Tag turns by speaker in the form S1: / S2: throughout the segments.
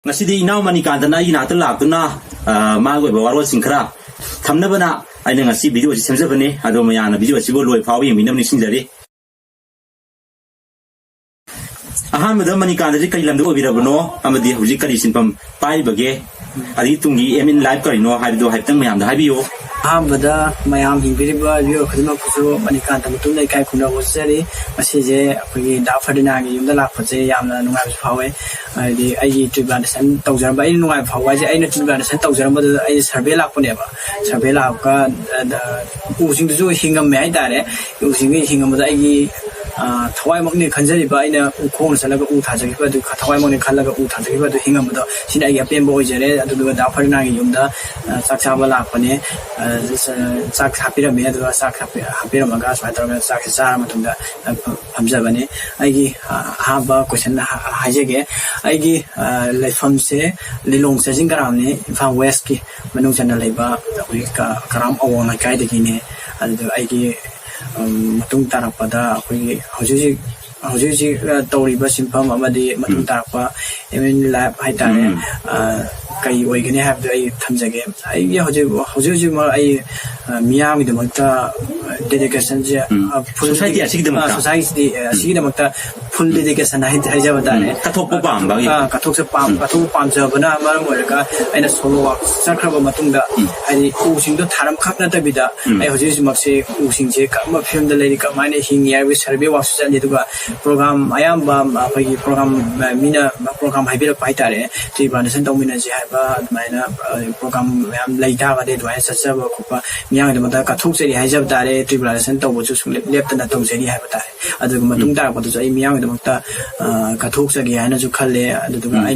S1: ngasi di inau mani kanta na ina tala tuna ma go ba waro singkra thamna bana aina ngasi video si semja bane ado mayana video si bo loi phawi mi namni sinjari aha madam mani kanta ri kai lamdo obirabno amadi huji kari sinpam pai bage adi tungi emin live kari no haido haitang mayam da habiyo
S2: ahambada mayam hingiriba video khadima kusu mani kanta mutum nei kai khuna wasari masije akhoi da fadina gi yumda lakpase yamna nungai phawe adi ai tribal san tawjarba ai nungai phawa je aina tribal san tawjarba ai survey lakpone ba survey lakka using du hingam me ai dare using hingam da ai thawai makni khanjari ba aina khong salaga u thajagi ba du thawai makni khalaga u thajagi ba du hingam da sina ai apem bo jare adu da fadina gi yumda sakcha ba lakpane sak hapira me adu sak hapira maga swatar sak sara matunda hamza bane ai haba question hajege ai laifam se lilong se jingaram ne Imphal West ki manung chana laiba oi ka karam awona kai de ne adu ai matung tarapada oi hoji tawriba sinpham amadi matung tarapa emin lab hai tare kai oi gane have ai thamjage ai hoji ma ai miyam gi damakta dedication je
S1: society asigi
S2: damakta full dedication hai jabata ne
S1: kathok pam ba
S2: kathok se pam jabana maram oiraga aina solo work sakraba matungda ai using do tharam khakna tabida ai hoji makse using je kama film da lei ka mane hingyar wi survey work chali duga program ayamba apagi program mina program haibira pai tare ti banation domina je haiba maina program yam leita ga de dwai sasaba khopa miyang de mata kathok se hai jab tare tribulation to bo chu leptana to je ni haiba tare adu matung tar ko to ai miyang de mata kathok se gi haina ju khalle adu duga ai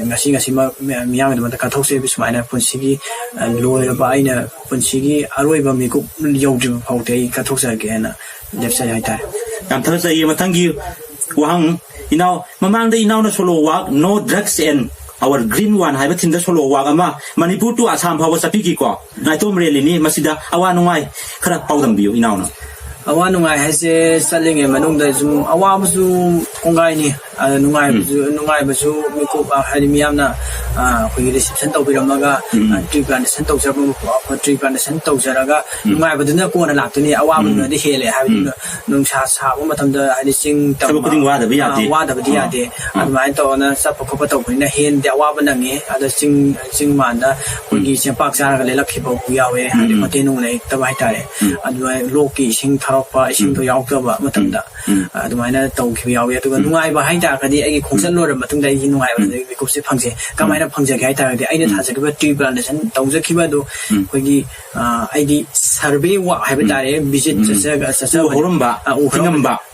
S2: ngasi ma miyang de mata kathok se bis maina punsigi loi ba aina punsigi aroi ba mi ko yawdri phaute kathok se gi haina lepsa hai tare
S1: yam thasa ye mathangi wang inau mamang de inau na solo walk no drugs and our green one haiba thinda solo walk ama Manipur to Assam phawa sapiki ko nai tom reli ni masida awa nungai khara paudam biyo inau na
S2: awa nungai haise salinge manung da zum awa busu kongai ni nungai busu miko ba hari miyamna khoi reception to biramaga tree plantation to jarbu tree plantation to jaraga nungai baduna ko na laktuni awa buna de hele habi nung sa ba matam da hari sing ta
S1: wa da bi yade
S2: admai to na sap ko pa to na hen de awa bana nge ada sing man da khoi se pak jaraga le lakhi bo yawe hari mate nung le ta bai tare admai loki sing tharokpa sing to yaw ba matam da admai na to khi yawe to nungai ba hai ta kadi ai khongsan lor matung da hi nungai ba de ko se phangse kamai na phangse gai ta de ai na thaja ba tree plantation tawja khiba do khoi gi ai di survey wa hai ba tare visit sa
S1: horumba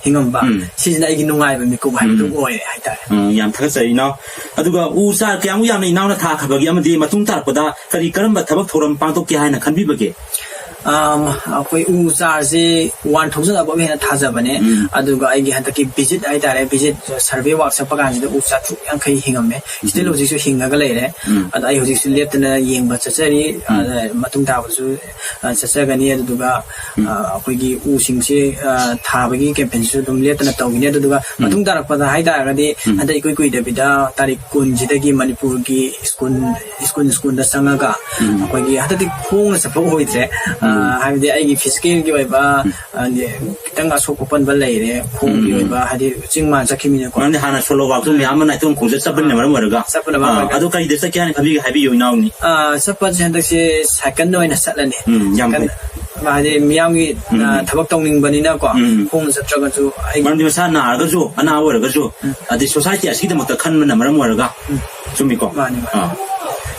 S1: hingamba
S2: sijina ai gi nungai ba mi ko hai do oi hai ta
S1: yam thasai no aduga u sa kyang yam ni naw na tha khabagi amadi matung tar pada kari karamba thabak thoram pangtok ki haina khanbi bage
S2: akhoi usar se 1000 above hena thaja bane aduga ai gi hanta ki visit ai tare visit survey work sa pagan ji usar thu yang khai hingam me still hoji su hinga ga leire ad ai hoji su leptana yeng ba chachari matung ta bu su chachaga ni aduga akhoi gi u sing se thabagi campaign su dum leptana tawgi ne aduga matung ta rakpa hai ta ga de hanta ikoi koi de bida tarik kun ji da gi Manipur gi school da sanga ga akhoi gi hata ti khong sa pho hoitre habide ai gi fiscal gi ba kitang aso ko pan balai re khong gi ba hadi chingma chakhimi ne ko
S1: nang hana solo wa tu myam na tum khong sa ban ne mar ga
S2: sapna ba
S1: adu kai de sa kyan khabi habi yo naw ni
S2: sapa jan dak se second no ina satlane
S1: yam
S2: ba hadi myam gi thabak tongning bani na ko khong sa traga chu ai
S1: man di sa na ga ju ana wa ga ju adi society asigi de mata khan na mar ga chumi ko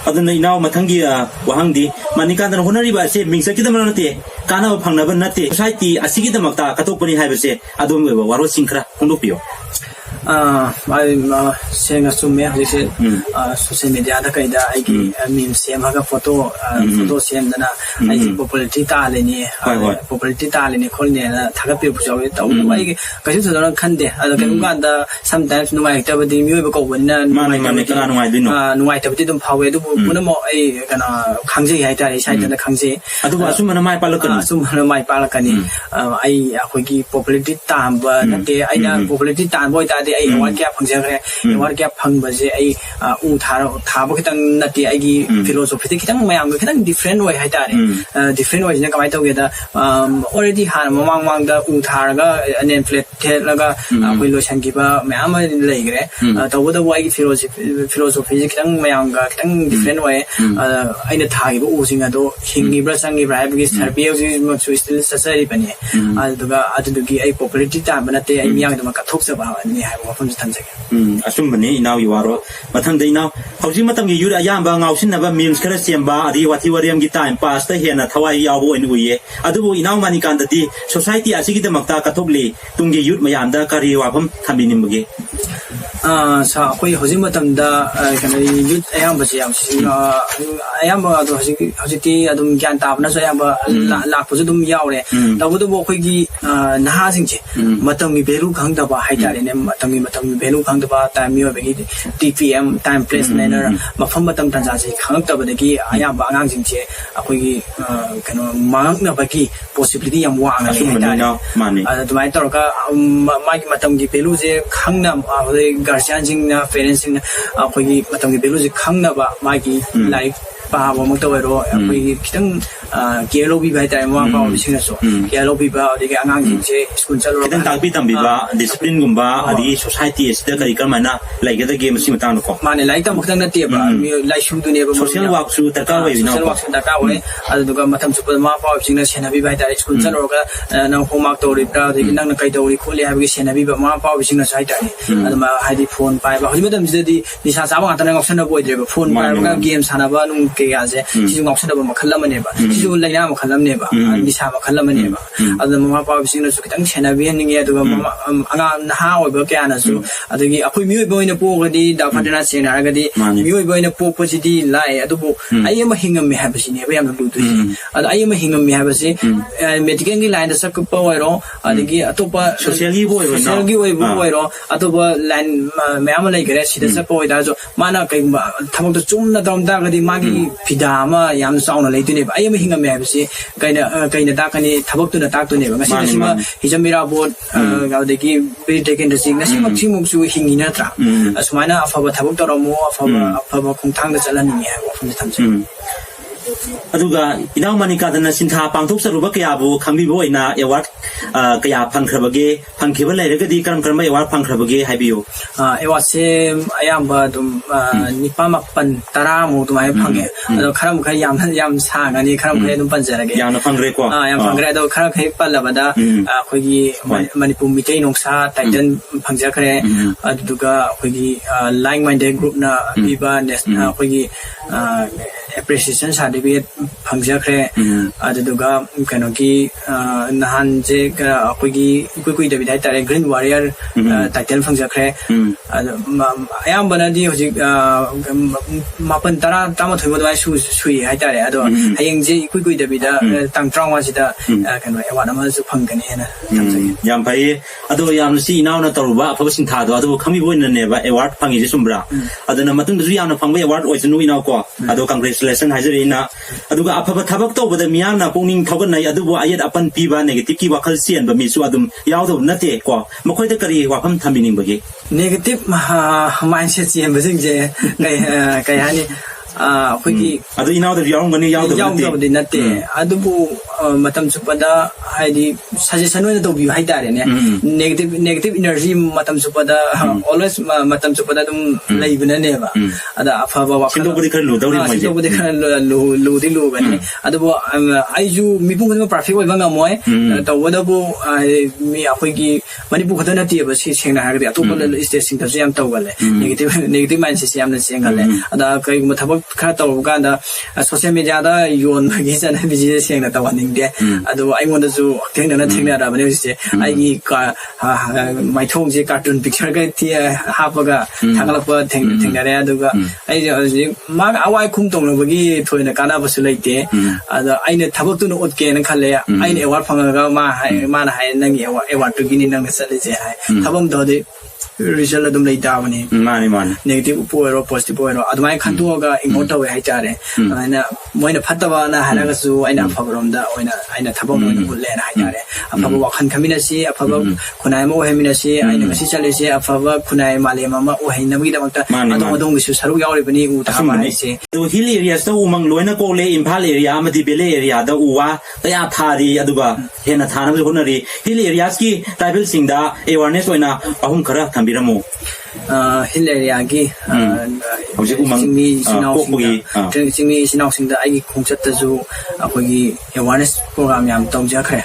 S1: aduna inaw mathangi wahangdi manika dan honari ba se mingsa ki damana te kana phangna ban nate society asigi damakta katokpani haibase adom waro singkhra hondopio
S2: senga sume hise social media da kaida ai gi meme sem haga photo sem dana ai popularity ta leni kholne na thaga pe bujawe ta ai kasu sadana khande ada kan ga da sometimes numai ta badi mi ba ko wanna
S1: mane kana numai dino
S2: numai ta badi dum phawe du puna mo ai kana khangje hai ta ai sai ta khangje
S1: adu asu mana mai palakan
S2: ai akhoi gi popularity ta ba nate ai na popularity ta boy ta ꯇꯥꯔꯗꯤ ꯑꯩ award ꯀꯌꯥ ꯐꯪꯖꯈ꯭ꯔꯦ award ꯀꯌꯥ ꯐꯪꯕꯁꯦ ꯑꯩ ꯎ ꯊꯥꯕ ꯈꯤꯇꯪ ꯅꯠꯇꯦ ꯑꯩꯒꯤ ꯐꯤꯂꯣꯁꯣꯐꯤꯗ ꯈꯤꯇꯪ ꯃꯌꯥꯝꯒ ꯈꯤꯇꯪ ꯗꯤꯐ꯭ꯔꯦꯟ ꯑꯣꯏ ꯍꯥꯏꯇꯥꯔꯦ ꯗꯤꯐ꯭ꯔꯦꯟ ꯑꯣꯏꯁꯤꯅ ꯀꯃꯥꯏꯅ ꯇꯧꯒꯦꯗ ꯑꯣꯜꯔꯦꯗꯤ ꯍꯥꯟꯅ ꯃꯃꯥꯡꯗ ꯎ ꯊꯥꯔꯒ ꯅꯦꯝ ꯄ꯭ꯂꯦꯠ ꯊꯦꯠꯂꯒ ꯑꯩꯈꯣꯏ ꯂꯣꯏꯁꯤꯟꯈꯤꯕ ꯃꯌꯥꯝ ꯑꯃ ꯂꯩꯈ꯭ꯔꯦ ꯇꯧꯕꯇꯕꯨ ꯑꯩꯒꯤ ꯐꯤꯂꯣꯁꯣꯐꯤꯁꯦ खितंग मयांगा खितंग डिफरेंट होए अइने थागिबो उसिंग अदो हिंगिब्रा संगिब्रा हाइबगी सर्वे उसिंग स्टिल ससरी बने अदुगा अदुगी आई पॉपुलैरिटी ता बनते आई मियांग दम कथोक्सबा नि हाइबो मफम थंजगे
S1: असुम बने इनाव युवारो मथंग इनाव हौजी मतम गी युर अयाबा गाउसिनबा मीम्स खरा सेंबा अदि वाथि वरियम गी टाइम पास ता हेना थवाई यावो ओइन उये अदुबो इनाव मानि कांदति सोसाइटी असिगी दमक्ता कथोक्ले तुंगे युत मयामदा करी वाफम थंबिनिमगे
S2: सा कोई हौजी मतमदा कने युथ अयाबसे अयाबा अदो हौजिति अदुम ज्ञान ताबना सो अयाबा लाखपसु दुम यावरे तबुदबो अखोइगी नहासिंचे मतमगी भेलु खंगदबा हाइतारेने मतमगी भेलु खंगदबा टाइम मियोबगी टीपीएम टाइम प्लेस मैनर मफम मतम तंजासे खंगतबदगी अयाबा आंगांसिंचे अखोइगी कनो मांगनबगी पॉसिबिलिटी याम वांगा हाइतारे अदुमाय तोरका मागी मतमगी भेलुजे खंगना गार्जियन सिंह पेरेंट्स सिंह अखोइगी मतमगी भेलुजे खंगनबा मागी लाइक पाबो मक्तवरो अखोइगी खितंग केयर लोबीबा हाइतारे ममा पाव सिंगसो केयर लोबीबा अदिगे आंगांसिंचे स्कूल चलो
S1: खितंग ताकबी तंबीबा डिसिप्लिन गुंबा अदि सोसाइटी एसिदा करी करमाना लाइगदा गेम सिम तांको माने
S2: लाइक तम खितंग नतेबा लाइसुदुनेबा
S1: सोशल वर्क सु तका वे
S2: सोशल वर्क सु तका वे अदुगा मतम सुपर मा पाव सिंगना सेनाबीबा हाइतारे स्कूल चलोगा नंग होमवर्क तोरिब्रा अदिगे नंग कई तोरि खोले हाबगे सेनाबीबा मा पाव सिंगना हाइतारे अदुमा हाइदि फोन पाइबा हजि मतम सिदि निसा चाबा ngata ngoksan बोइद्रेबा फोन पाइबा गेम सानाबा नु केयाजे सिजु ngoksan बा मखल मनेबा सिजु लाइना मखल मनेबा निसा मखल मनेबा अदु ममा पाव सिंगना सु खितंग सेनाबी निगे अदुगा anga naha oiba kya na su adagi akoi mioi boina pogadi da fadana sena agadi mioi boina pokpasidi lai adubu ayema hingam me habasini ba yam lu tu ad ayema hingam me habasi medical gi line da sak pa oiro adagi atopa
S1: social gi
S2: oiro atopa line me am lai gare sida sak pa oida jo mana kai thamok da chumna dam da gadi magi phida ma yam sauna lai tu ne ba ayema hingam me habasi kaina da kani thabok tu na tak tu ne ba ngasi sima hijamira board गावदेगी बेटेक industry ngasi makchi muksu hingina tra asmana afaba thabok toromo afaba khongthang da chalani ne wafum thamse
S1: aduga inaw manika dana sintha pangthok saruba kaya bu khangbi boina award kaya phangkhrabage phangkhiba lairagadi karam karma award phangkhrabage haibiyo
S2: award se ayamba dum nipama pan tara mu tumai phange ado kharam khai yam sangani kharam khai dum panjarage
S1: yamna phangre ko
S2: yam phangre ado kharam khai pallabada akhoi manipur mitai nongsa titan phangjakhre aduga akhoi like minded group na biba akhoi appreciation certificate phangjakhre aduga kanoki nahan je akhoi kui david haitare green warrior title phangjakhre ayambana di hoji mapan tara tama thoibo dai sui haitare ado hayeng je kui david tang trauma sida kano award ama su phangani hena
S1: yam pai ado yam si inaw na toruba afa sin tha do ado khami boina ne ba award phangi je sumbra aduna matung du yam na phangba award oisnu inaw ko ado congratulations hajarina aduga afa thabak to bada miyam na pongning thogan nai adubu ayat apan piba negative ki wakhal sian ba mi su adum yaw do nate ko makoi da kari wafam thamining bage
S2: negative mindset sian ba jing je kai hani akhoi
S1: adu inaw da yaw ngani yaw
S2: do nate adubu matam supada haidi suggestion oina to bi haitare ne negative energy matam supada always matam supada dum laibna ne ba ada afaba wa
S1: sindo budi kan lu dawri mai
S2: sindo budi kan lu di lu ba ne adubu aiju mipung ko perfect oi banga moi to wadabu mi akhoi gi manipur khadana ti ba si sengna ha ga atopa state sing ta yam tawgale negative mindset yam na sengale ada kai ma thabak kha taw ga da social media da yon gi sana bi je sengna tawani ado aimon da ju thengna na thengna da bane se ai gi ka mai thong je cartoon picture ga ti hapaga thangala pa thengna re aduga ai je ma awai khum tong no bagi thoina kana basu leite ado aine thabak tu no otke na khale aine award phanga ga ma na hai nang award tu gini nang sale je hai thabam do de result adum lei ta bani
S1: mani mani
S2: negative poiro positive poiro adumai khantu ga ignore tawe hai tare ana moina phataba na haraga su aina phabrom da oina aina thabok moina bulle na hai tare afaba wakhan khamina si afaba khunai mo hemina si aina ngasi chale si afaba khunai male mama o haina mi da makta adong adong gisu saru yauri bani u ta ma hai se
S1: do hill area sta umang loina ko le imphal area amadi bele area da uwa taya thari aduga hena thana bi honari hill areas ki tribal singda awareness oina ahum khara thambiramu
S2: hill area gi singmi sinau singda ai khongchat ta ju akogi awareness program yam tawja khre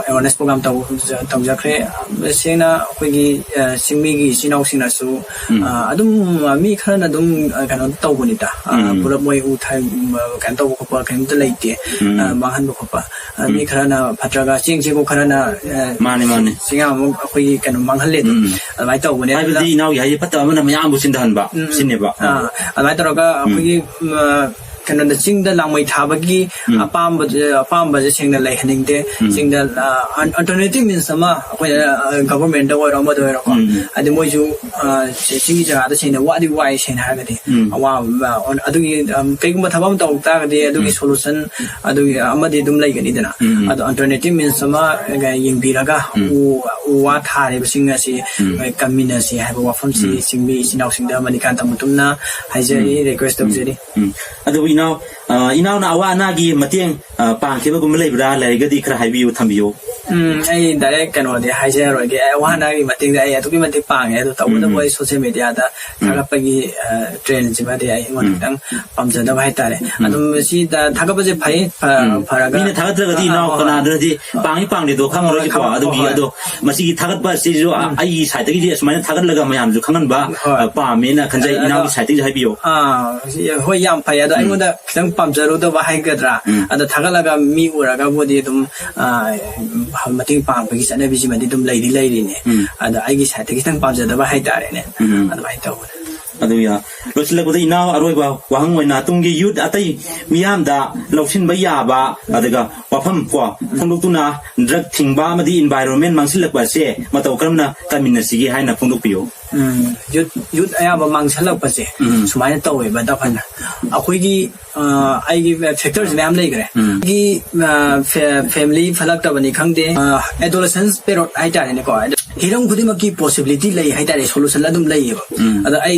S2: awareness program tawja khre sena akogi singmi gi sinau singna su adum mi khana dum kana tawbuni ta pura moi u thai kan taw ko pa kan ta leite mahan ko pa mi khana phatraga sing ko khana
S1: mani
S2: singa akogi kan manghal le mai tawbuni
S1: di now ya patta mana mayam bu sindan ba sineba
S2: adai taraga akogi kanada singda langmai thabagi apamba je singda lai haningde singda alternative means sama government da ora ma da ora adi moju singi jaga da singda wadi wai sing ha gadi awa adugi kaiguma thabam ta ukta gadi adugi solution adugi amadi dum lai gani dana adu alternative means sama yingbiraga wa thare singa si kamina si ha wa fam si singmi sinau singda manikan tamutumna haijari request of jeri
S1: adu inaw na awa na gi mateng pang kheba gum lei bra lai gadi khra haibiu thambiu
S2: ai direct kano de haije ro ge awa na gi mateng da ai atuki mateng pang ai to taw da boy social media da thagap gi trend ji ba de ai ngon tang pamja da bai tare adum si da thagap je phai pharaga
S1: ni thagat ga di naw kana da di pang de do khang ro ji ko adu gi adu masi gi thagat ba si jo ai side gi asmai thagat laga mayam ju khangan ba pa me na khanjai inaw gi side gi haibiu
S2: hoi yam phai adu ai ngoda khang pamja ro da ba hai gadra adu thagat laga mi uraga bodi dum mating pang pagi sana biji mandi dum lai di ne ada ai gi sate gi tang pam ja da ba hai tare ne ada bai taw
S1: adu ya losla ko dai naw aroi ba wang oi na tung gi youth atai miyam da loksin ba ya ba adaga wafam ko phongdok tuna drug thingba madi environment mangsilak ba se mataw karamna kamin si gi haina phongdok piyo
S2: youth aya ba mangsalak ba se sumai taw ba da phan akoi gi ai gi factors ma'am lai gare gi family falak ta bani khangde adolescence period ai tare ne ko hirang khudima ki possibility lai hai tare solution la dum lai ba ada ai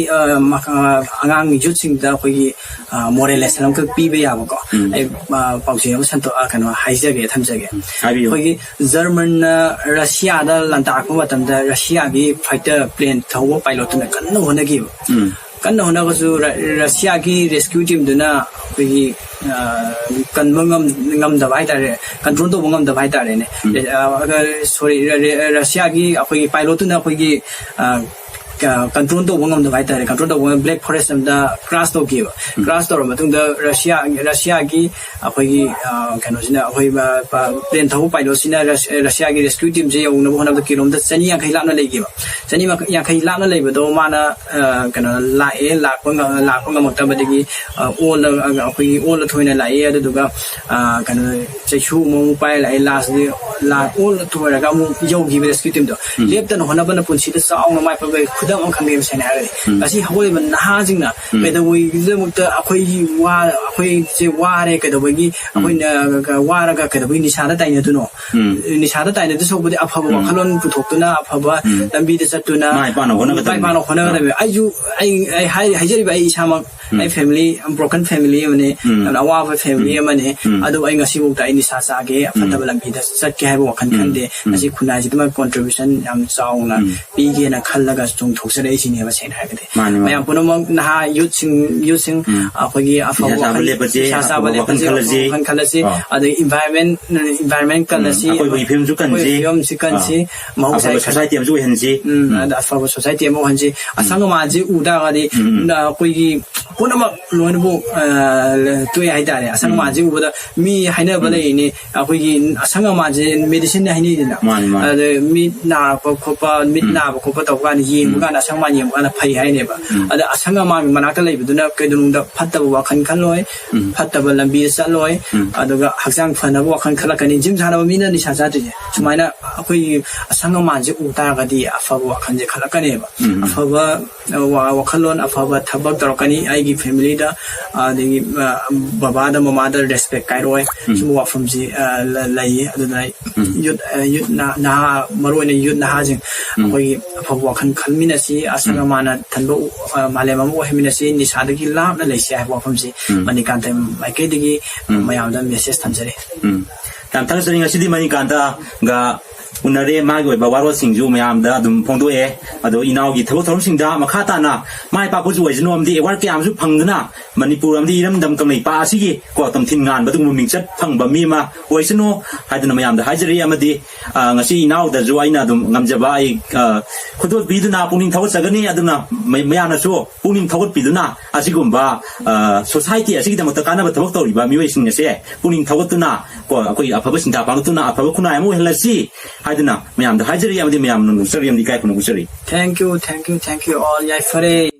S2: angang youth sing da khoi gi moral lesson ka pi be ya ba ko ai pausi am santo kana haija ge thamja ge khoi gi german russia da lanta ko matam da russia gi fighter plane thaw pilot na kan no hona gi kan hona ko su russia gi rescue team duna khoi kan ngam da bai tare control to ngam da bai tare ne sorry russia gi akhoi pilot na akhoi gi control to ngam da bai tare control to black forest da crash to gi crash to matung da russia gi akhoi gi kano sina akhoi ba plane thaw pilot sina russia gi rescue team je yong na bo na da kilometer chani ya khai la na lei gi ba chani ma ya khai la na lei ba do mana kano la ko ngam ta ba gi all akhoi all thoina la adu duga kano chechu mo pai la all thoira ga mo yo gi rescue team do lep ta no hona ba na punsi da saung na mai pa ba khudam ang khangem sen ha asi hawai ban na ha jing na be da wi de mu ta akhoi je wa re ka da wi akhoi na wa ra ka da wi ni sa da tai na tu no ni sa da tai na tu so bu de apha ba khalon pu thok tu na apha ba lambi de sat tu na mai pa no hona da ai ju ai hai jeri ba ai sa ma ai family broken family mane awa family mane adu ai ngasi bu ta ai ni sa ge apha da lambi da sat ke hai ba khan khan de asi khuna ji ma contribution am saung na pi ge na khal la ga tung thok sa dei sini ba sen ha ge mayam puno na ha youth sing akhoi apha sa sa ba le khan khalasi adu environment kan si
S1: akhoi bi phim ju kan
S2: si kan si mau
S1: society am ju hen ji
S2: da fa society mo han ji asang ma ji u da ga di na koi gi ꯄꯨꯝꯅꯃꯛ ꯂꯣꯏꯅꯕꯨ ꯇꯣꯛꯑꯦ ꯍꯥꯏꯇꯥꯔꯦ ꯑꯁꯪ ꯑꯃꯥꯟꯁꯤ ꯎꯕꯗ ꯃꯤ ꯍꯥꯏꯅꯕ ꯂꯩꯔꯤꯅꯤ ꯑꯩꯈꯣꯏꯒꯤ ꯑꯁꯪ ꯑꯃꯥꯟꯁꯤ medicine ꯍꯥꯏꯅꯩꯗꯅ ꯑꯗ ꯃꯤꯠ ꯅꯥꯔꯛꯄ ꯈꯣꯠꯄ ꯃꯤꯠ ꯅꯥꯕ ꯈꯣꯠꯄ ꯇꯧꯕ ꯀꯥꯟꯗ ꯌꯦꯡꯕ ꯀꯥꯟꯗ ꯑꯁꯪ ꯑꯃꯥꯟ ꯌꯦꯡꯕ ꯀꯥꯟꯗ ꯐꯩ ꯍꯥꯏꯅꯦꯕ ꯑꯗ ꯑꯁꯪ ꯑꯃꯥꯟꯒꯤ ꯃꯅꯥꯛꯇ ꯂꯩꯕꯗꯨꯅ ꯀꯩꯗꯧꯅꯨꯡꯗ ꯐꯠꯇꯕ ꯋꯥꯈꯜ ꯈꯜꯂꯣꯏ ꯐꯠꯇꯕ ꯂꯝꯕꯤꯗ ꯆꯠꯂꯣꯏ ꯑꯗꯨꯒ ꯍꯛꯆꯥꯡ ꯐꯅꯕ ꯋꯥꯈꯜ ꯈꯜꯂꯛꯀꯅꯤ ꯖꯤꯝ ꯁꯥꯟꯅꯕ ꯃꯤꯅ ꯅꯤꯁꯥ ꯆꯥꯗ꯭ꯔꯤꯁꯦ ꯁꯨꯃꯥꯏꯅ ꯑꯩꯈꯣꯏꯒꯤ ꯑꯁꯪ ꯑꯃꯥꯟꯁꯦ ꯎ ꯇꯥꯔꯒꯗꯤ ꯑꯐꯕ ꯋꯥꯈꯜꯁꯦ ꯈꯜꯂꯛꯀꯅꯦꯕ ꯑꯐꯕ ꯋꯥꯈꯜꯂꯣꯟ ꯑꯐꯕ ꯊꯕꯛ ꯇꯧꯔꯛꯀꯅꯤ ꯑꯩꯒꯤ ꯐꯦꯃꯤꯂꯤꯗ ꯑꯗꯒꯤ ꯕꯕꯥꯗ ꯃꯃꯥꯗ ꯔꯦꯁꯄꯦꯛ ꯀꯥꯏꯔꯣꯏ ꯁꯤꯒꯨꯝꯕ ꯋꯥꯐꯝꯁꯤ ꯂꯩꯌꯦ ꯑꯗꯨꯅ ꯌꯨꯠ ꯅꯍꯥ ꯃꯔꯨꯑꯣꯏꯅ ꯌꯨꯠ ꯅꯍꯥꯁꯤꯡ ꯑꯩꯈꯣꯏꯒꯤ ꯑꯐꯕ ꯋꯥꯈꯜ ꯈꯟꯃꯤꯟꯅꯁꯤ ꯑꯁꯪ ꯑꯃꯥꯟꯅ ꯊꯟꯕ ꯃꯥꯂꯦꯝ ꯑꯃ ꯑꯣꯏꯍꯟꯃꯤꯟꯅꯁꯤ ꯅꯤꯁꯥꯗꯒꯤ ꯂꯥꯞꯅ ꯂꯩꯁꯤ ꯍꯥꯏꯕ ꯋꯥꯐꯝꯁꯤ ꯃꯅꯤꯀꯥꯟꯇ ꯃꯥꯏꯀꯩꯗꯒꯤ ꯃꯌꯥꯝꯗ ꯃꯦꯁꯦꯖ ꯊꯝꯖꯔꯤ
S1: ꯌꯥꯝ ꯊꯥꯒꯠꯆꯔꯤ ꯉꯁꯤꯗꯤ ꯃꯅꯤꯀꯥꯟꯇꯒ ꯎꯅꯔꯦ ꯃꯥꯒꯤ ꯑꯣꯏꯕ ꯋꯥꯔꯣꯜꯁꯤꯡꯁꯨ ꯃꯌꯥꯝꯗ ꯑꯗꯨꯝ ꯐꯣꯡꯗꯣꯛꯑꯦ ꯑꯗꯣ ꯏꯅꯥꯎꯒꯤ ꯊꯕꯛ ꯊꯧꯔꯝꯁꯤꯡꯗ ꯃꯈꯥ ꯇꯥꯅ ꯃꯥꯏ ꯄꯥꯛꯄꯁꯨ ꯑꯣꯏꯁꯅꯨ ꯑꯃꯗꯤ ꯑꯦꯋꯥꯔꯗ ꯀꯌꯥ ꯑꯃꯁꯨ ꯐꯪꯗꯨꯅ ꯃꯅꯤꯄꯨꯔ ꯑꯃꯗꯤ ꯏꯔꯝꯗꯝ ꯀꯪꯂꯩꯄꯥꯛ ꯑꯁꯤꯒꯤ ꯀꯣ ꯇꯝꯊꯤꯟ ꯉꯥꯟꯕ ꯑꯗꯨꯒꯨꯝꯕ ꯃꯤꯡꯆꯠ ꯐꯪꯕ ꯃꯤ ꯑꯃ ꯑꯣꯏꯁꯅꯨ ꯍꯥꯏꯗꯨꯅ ꯃꯌꯥꯝꯗ ꯍꯥꯏꯖꯔꯤ ꯑꯃꯗꯤ ꯉꯁꯤ ꯏꯅꯥꯎꯗꯁꯨ ꯑꯩꯅ ꯑꯗꯨꯝ ꯉꯝꯖꯕ ꯑꯩ ꯈꯨꯗꯣꯜ ꯄꯤꯗꯨꯅ ꯄꯨꯛꯅꯤꯡ ꯊꯧꯒꯠꯆꯒꯅꯤ ꯑꯗꯨꯅ ꯃꯌꯥꯝꯅꯁꯨ ꯄꯨꯛꯅꯤꯡ ꯊꯧꯒꯠꯄꯤꯗꯨꯅ ꯑꯁꯤꯒꯨꯝꯕ ꯁꯣꯁꯥꯏꯇꯤ ꯑꯁꯤꯒꯤꯗꯃꯛꯇ ꯀꯥꯟꯅꯕ ꯊꯕꯛ ꯇꯧꯔꯤꯕ ꯃꯤꯑꯣꯏꯁꯤꯡ ꯑꯁꯦ ꯄꯨꯛꯅꯤꯡ ꯊꯧꯒꯠꯇꯨꯅ ꯀꯣ ꯑꯩꯈꯣꯏ ꯑꯐꯕ ꯁꯤꯟꯊꯥ ꯄꯥꯡꯂꯛꯇꯨꯅ ꯑꯐꯕ ꯈꯨꯟꯅꯥꯏ ꯑꯃ ꯑꯣꯏꯍꯜꯂꯁꯤ ꯍꯥꯏꯗꯨꯅ ꯃꯌꯥꯝꯗ ꯍꯥꯏꯖꯔꯤ ꯑꯃꯗꯤ ꯃꯌꯥꯝꯅ ꯅꯨꯡꯁꯔꯤ ꯑꯃꯗꯤ ꯏꯀꯥꯏ ꯈꯨꯝꯅꯧꯖꯔꯤ
S2: ꯊꯦꯡꯛ ꯌꯨ ꯑꯣꯜ ꯌꯥꯏꯐꯔꯦ